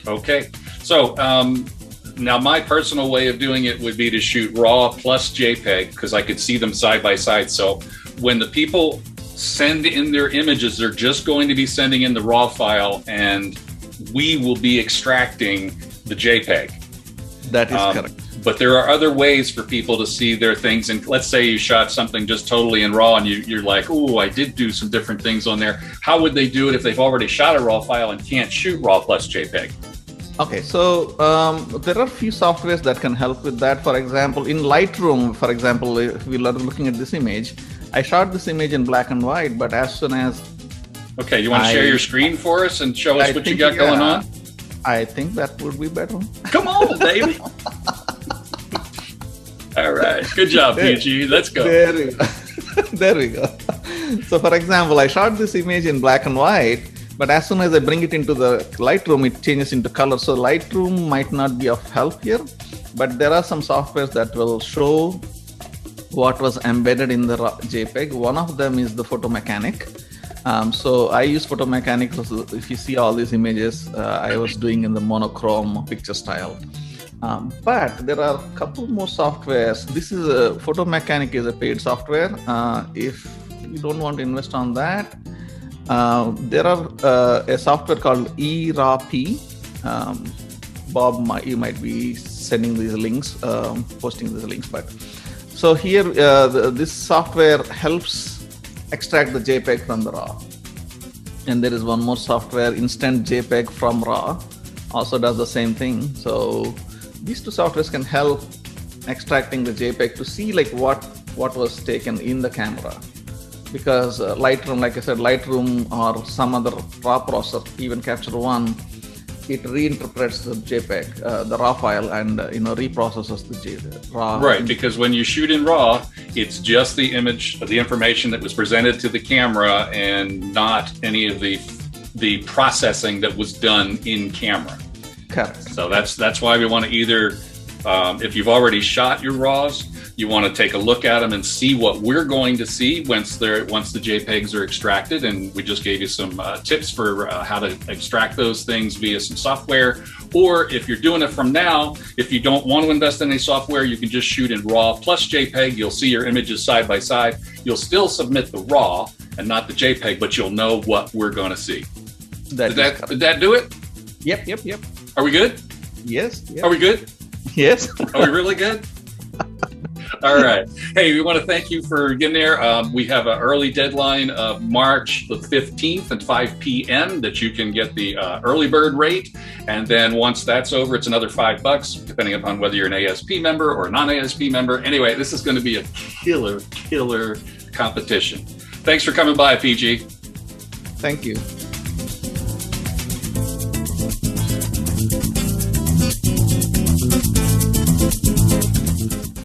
Okay, so now my personal way of doing it would be to shoot RAW plus JPEG, because I could see them side by side. So when the people send in their images, they're just going to be sending in the RAW file, and we will be extracting the JPEG. That is correct. But there are other ways for people to see their things. And let's say you shot something just totally in RAW and you're like, oh, I did do some different things on there. How would they do it if they've already shot a RAW file and can't shoot RAW plus JPEG? Okay, so there are a few softwares that can help with that. For example, in Lightroom, for example, if we are looking at this image, I shot this image in black and white, but as soon as... Okay, you want to share your screen for us and show us what you got going on? I think that would be better. Come on, baby. All right, good job, PG. Let's go. There we go. There we go. So for example, I shot this image in black and white, but as soon as I bring it into the Lightroom, it changes into color. So Lightroom might not be of help here, but there are some softwares that will show what was embedded in the JPEG. One of them is the Photo Mechanic. So I use Photo Mechanic. If you see all these images, I was doing in the monochrome picture style. But there are a couple more softwares. This is Photo Mechanic is a paid software. If you don't want to invest on that, there are a software called ERAW. Bob, you might be sending these links, posting these links. But so here, this software helps extract the JPEG from the RAW. And there is one more software, Instant JPEG from RAW, also does the same thing. So these two softwares can help extracting the JPEG to see like what was taken in the camera. Because Lightroom, like I said, Lightroom or some other RAW processor, even Capture One, it reinterprets the JPEG, the RAW file, and reprocesses the RAW. Right, because when you shoot in RAW, it's just the image, the information that was presented to the camera, and not any of the processing that was done in camera. Correct. So that's why we want to either, if you've already shot your RAWs, you want to take a look at them and see what we're going to see once the JPEGs are extracted. And we just gave you some tips for how to extract those things via some software. Or if you're doing it from now, if you don't want to invest in any software, you can just shoot in RAW plus JPEG. You'll see your images side by side. You'll still submit the RAW and not the JPEG, but you'll know what we're going to see. Did that do it? Yep. Are we good? Yes. Yep. Are we good? Yes. Are we really good? All right. Hey, we want to thank you for getting there. We have an early deadline of March the 15th at 5 p.m. that you can get the early bird rate. And then once that's over, it's another $5, depending upon whether you're an ASP member or a non-ASP member. Anyway, this is going to be a killer competition. Thanks for coming by, PG. Thank you.